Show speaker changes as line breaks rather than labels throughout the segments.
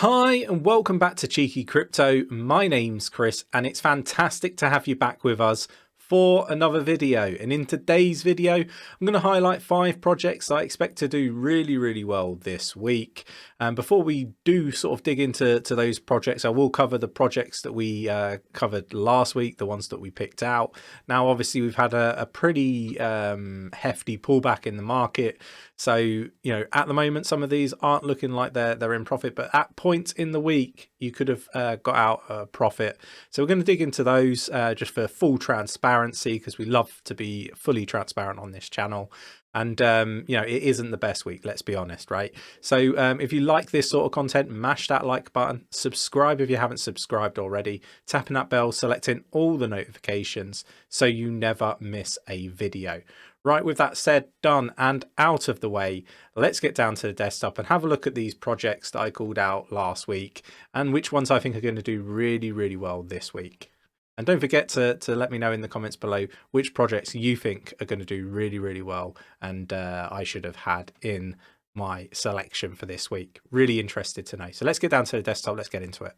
Hi and welcome back to Cheeky Crypto. My name's Chris and it's fantastic to have you back with us for another video. And in today's video, I'm going to highlight 5 projects I expect to do really well this week. And before we do sort of dig into those projects, I will cover the projects that we covered last week, the ones that we picked out. Now, obviously, we've had a pretty hefty pullback in the market. So, you know, at the moment, some of these aren't looking like they're in profit, but at points in the week, you could have got out a profit. So we're going to dig into those just for full transparency, because we love to be fully transparent on this channel. And, you know, it isn't the best week, let's be honest, right? So if you like this sort of content, mash that like button, subscribe if you haven't subscribed already, tapping that bell, selecting all the notifications so you never miss a video. Right, with that said, done and out of the way, let's get down to the desktop and have a look at these projects that I called out last week and which ones I think are going to do really well this week. And don't forget to let me know in the comments below which projects you think are going to do really well and I should have had in my selection for this week. Really interested to know. So let's get down to the desktop. Let's get into it.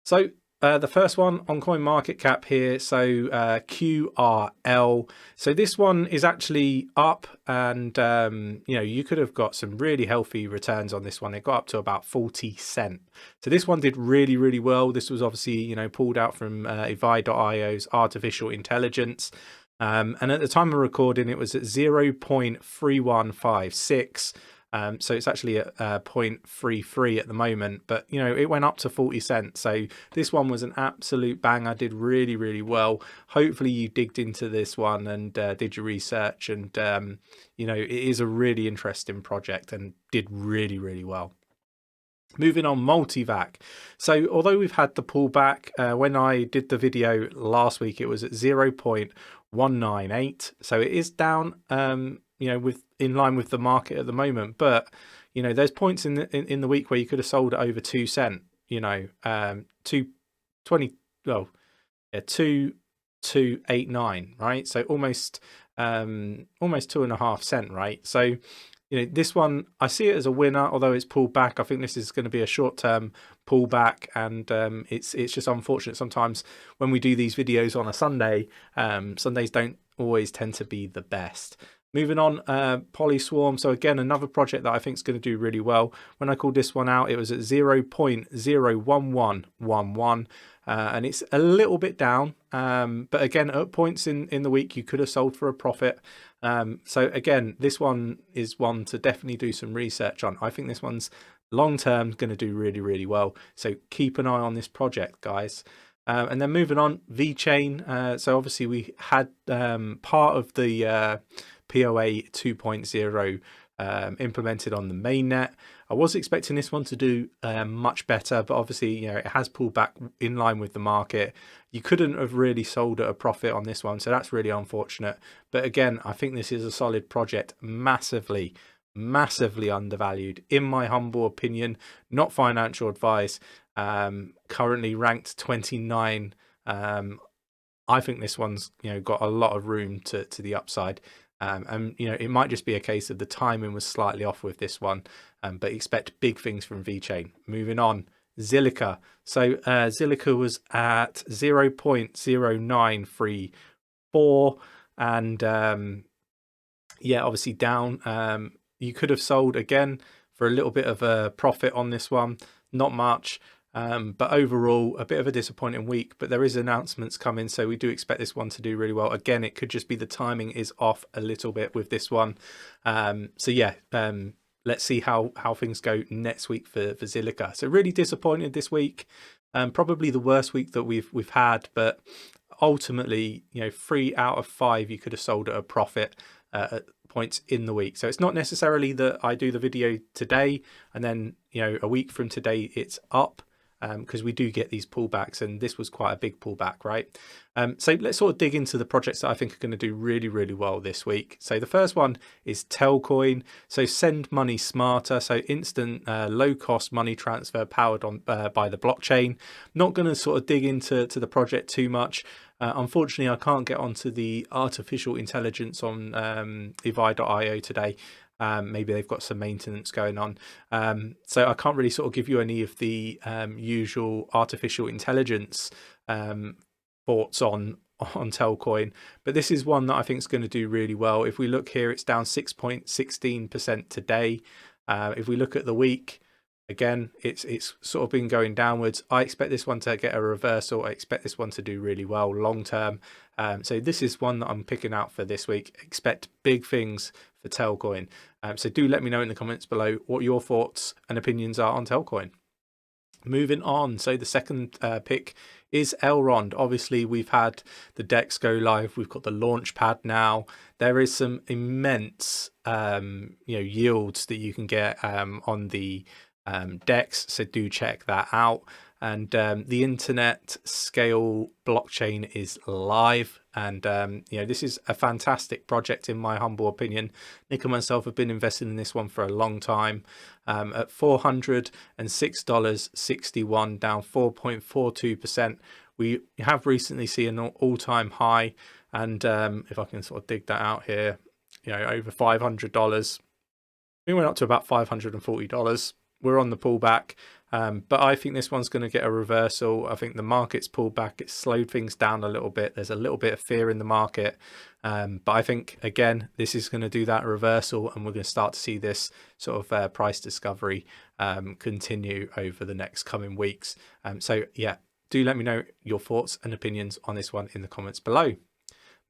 So the first one on CoinMarketCap here, so QRL. So this one is actually up, and you know, you could have got some really healthy returns on this one. It got up to about 40 cents. So this one did really well. This was obviously, you know, pulled out from advice.io's artificial intelligence. And at the time of recording, it was at 0.3156. So it's actually at 0.33 at the moment, but you know, it went up to 40 cents. So this one was an absolute banger, did really well. Hopefully you digged into this one and did your research, and you know, it is a really interesting project and did really well. Moving on, Multivac. So although we've had the pullback, when I did the video last week, it was at 0.198. So it is down, you know, in line with the market at the moment. But you know, there's points in the week where you could have sold at over 2 cents. You know, 2.89, right? So almost 2.5 cents, right? So you know, this one, I see it as a winner, although it's pulled back. I think this is going to be a short-term pullback, and it's just unfortunate sometimes when we do these videos on a Sunday. Sundays don't always tend to be the best. Moving on, Poli Swarm. So again, another project that I think is going to do really well. When I called this one out, it was at 0.01111. And it's a little bit down, but again, at points in the week, you could have sold for a profit. So again, this one is one to definitely do some research on. I think this one's long term going to do really well. So keep an eye on this project, guys. And then moving on, VeChain. So obviously we had part of the POA 2.0 implemented on the mainnet. I was expecting this one to do much better, but obviously, you know, it has pulled back in line with the market. You couldn't have really sold at a profit on this one, so that's really unfortunate. But again, I think this is a solid project, massively undervalued in my humble opinion. Not financial advice. Currently ranked 29. I think this one's, you know, got a lot of room to the upside. And you know, it might just be a case of the timing was slightly off with this one, but expect big things from VeChain. Moving on, 𝗕𝗘𝗪𝗓. So 𝗕𝗘𝗪𝗓 was at 0.0934, and yeah, obviously down. You could have sold again for a little bit of a profit on this one, not much. But overall, a bit of a disappointing week, but there is announcements coming, so we do expect this one to do really well. Again, it could just be the timing is off a little bit with this one. So yeah, let's see how things go next week for 𝗕𝗘𝗪𝗓. So really disappointed this week. Probably the worst week that we've had, but ultimately, you know, 3 out of 5 you could have sold at a profit at points in the week. So it's not necessarily that I do the video today and then, you know, a week from today it's up. Because we do get these pullbacks, and this was quite a big pullback, right? So let's sort of dig into the projects that I think are going to do really well this week. So the first one is Telcoin. So send money smarter, so instant low-cost money transfer powered on by the blockchain. Not going to sort of dig into the project too much. Unfortunately, I can't get onto the artificial intelligence on advice.io today. Maybe they've got some maintenance going on. So I can't really sort of give you any of the usual artificial intelligence thoughts on Telcoin, but this is one that I think is going to do really well. If we look here, it's down 6.16% today. If we look at the week, again, it's sort of been going downwards. I expect this one to get a reversal. I expect this one to do really well long term. So this is one that I'm picking out for this week. Expect big things for Telcoin. So do let me know in the comments below what your thoughts and opinions are on Telcoin. Moving on, so the second pick is Elrond. Obviously, we've had the DEX go live. We've got the launch pad now. There is some immense yields that you can get on the DEX, so do check that out. And the internet scale blockchain is live, and this is a fantastic project in my humble opinion. Nick and myself have been investing in this one for a long time. At $406.61, down 4.42%. We have recently seen an all-time high, and if I can sort of dig that out here, over $500. We went up to about $540. We're on the pullback, but I think this one's going to get a reversal. I think the market's pulled back. It's slowed things down a little bit. There's a little bit of fear in the market, but I think, again, this is going to do that reversal, and we're going to start to see this sort of price discovery continue over the next coming weeks. So yeah, do let me know your thoughts and opinions on this one in the comments below.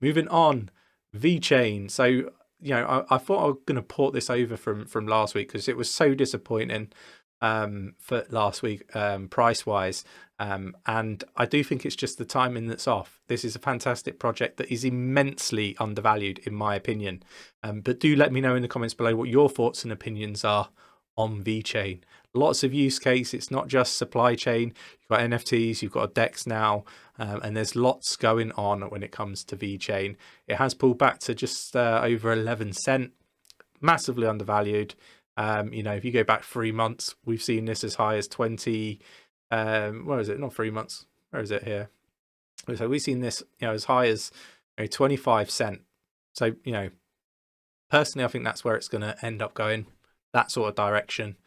Moving on, VeChain. So I thought I was going to port this over from last week because it was so disappointing for last week price wise, and I do think it's just the timing that's off. This is a fantastic project that is immensely undervalued in my opinion, but do let me know in the comments below what your thoughts and opinions are on VeChain. Lots of use case. It's not just supply chain. You've got NFTs, you've got a DEX now, and there's lots going on when it comes to VeChain. It has pulled back to just over 11 cent, massively undervalued. If you go back 3 months, we've seen this as high as 20. Where is it? Not 3 months. Where is it here? So we've seen this, as high as 25 cent. So personally, I think that's where it's going to end up going. That sort of direction.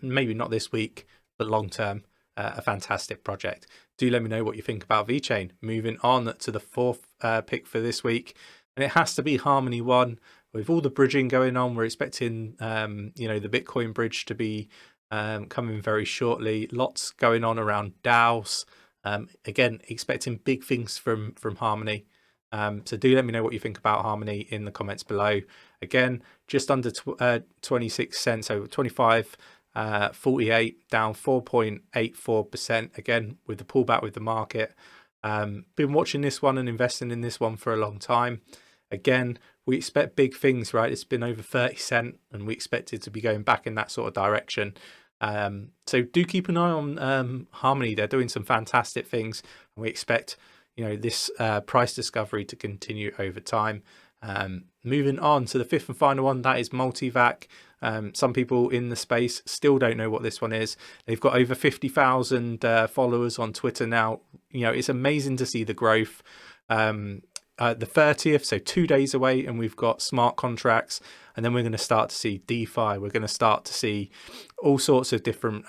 Maybe not this week, but long term, a fantastic project. Do let me know what you think about VeChain. Moving on to the fourth pick for this week, and it has to be Harmony One. With all the bridging going on, we're expecting the Bitcoin bridge to be coming very shortly. Lots going on around DAOs. Again, expecting big things from Harmony. So do let me know what you think about Harmony in the comments below. Again, just under 26 cents, so 25.48, down 4.84%. Again, with the pullback with the market. Been watching this one and investing in this one for a long time. Again, we expect big things, right? It's been over 30 cent, and we expect it to be going back in that sort of direction. So do keep an eye on Harmony. They're doing some fantastic things, and we expect this price discovery to continue over time. Moving on to the fifth and final one, that is Multivac. Some people in the space still don't know what this one is. They've got over 50,000 followers on Twitter now. It's amazing to see the growth. The 30th, so 2 days away, and we've got smart contracts, and then we're going to start to see DeFi. We're going to start to see all sorts of different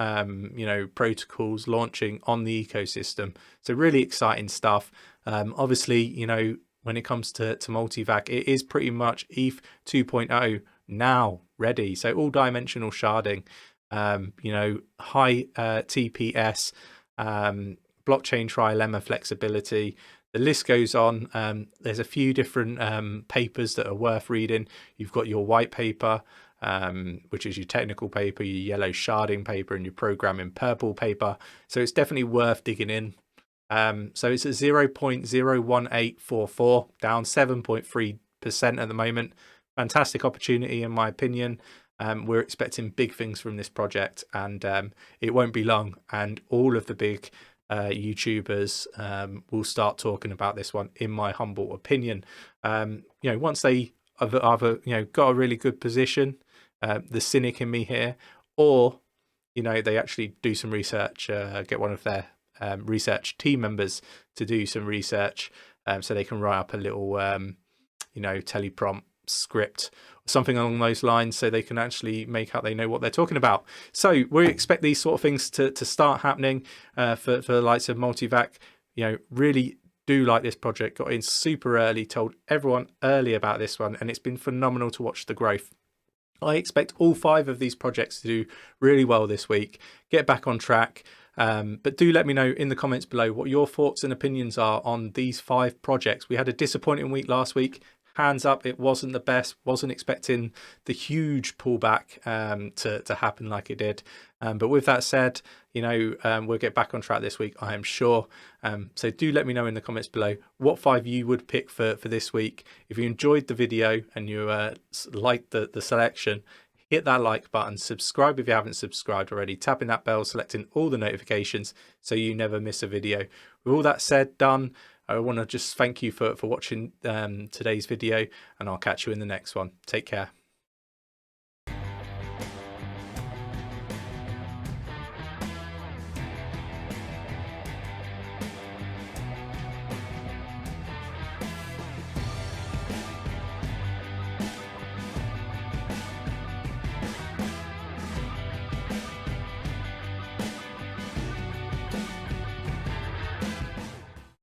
protocols launching on the ecosystem. So really exciting stuff. Obviously, when it comes to Multivac, it is pretty much ETH 2.0 now ready. So all dimensional sharding, high TPS, blockchain trilemma flexibility. The list goes on. There's a few different papers that are worth reading. You've got your white paper, which is your technical paper, your yellow sharding paper, and your programming purple paper. So it's definitely worth digging in. So it's at 0.01844, down 7.3% at the moment. Fantastic opportunity in my opinion. We're expecting big things from this project, and it won't be long, and all of the big YouTubers will start talking about this one, in my humble opinion. Once they either got a really good position, the cynic in me here, or they actually do some research, get one of their research team members to do some research, so they can write up a little teleprompt script, something along those lines, so they can actually make out they know what they're talking about. So we expect these sort of things to start happening for the likes of Multivac. You know, really do like this project, got in super early, told everyone early about this one, and it's been phenomenal to watch the growth. I expect all 5 of these projects to do really well this week, get back on track. But do let me know in the comments below what your thoughts and opinions are on these 5 projects. We had a disappointing week last week. Hands up, it wasn't the best. Wasn't expecting the huge pullback to happen like it did. But with that said, you know, we'll get back on track this week, I am sure. So do let me know in the comments below what 5 you would pick for this week. If you enjoyed the video and you liked the selection, hit that like button, subscribe if you haven't subscribed already, tapping that bell, selecting all the notifications so you never miss a video. With all that said, done, I want to just thank you for watching today's video, and I'll catch you in the next one. Take care.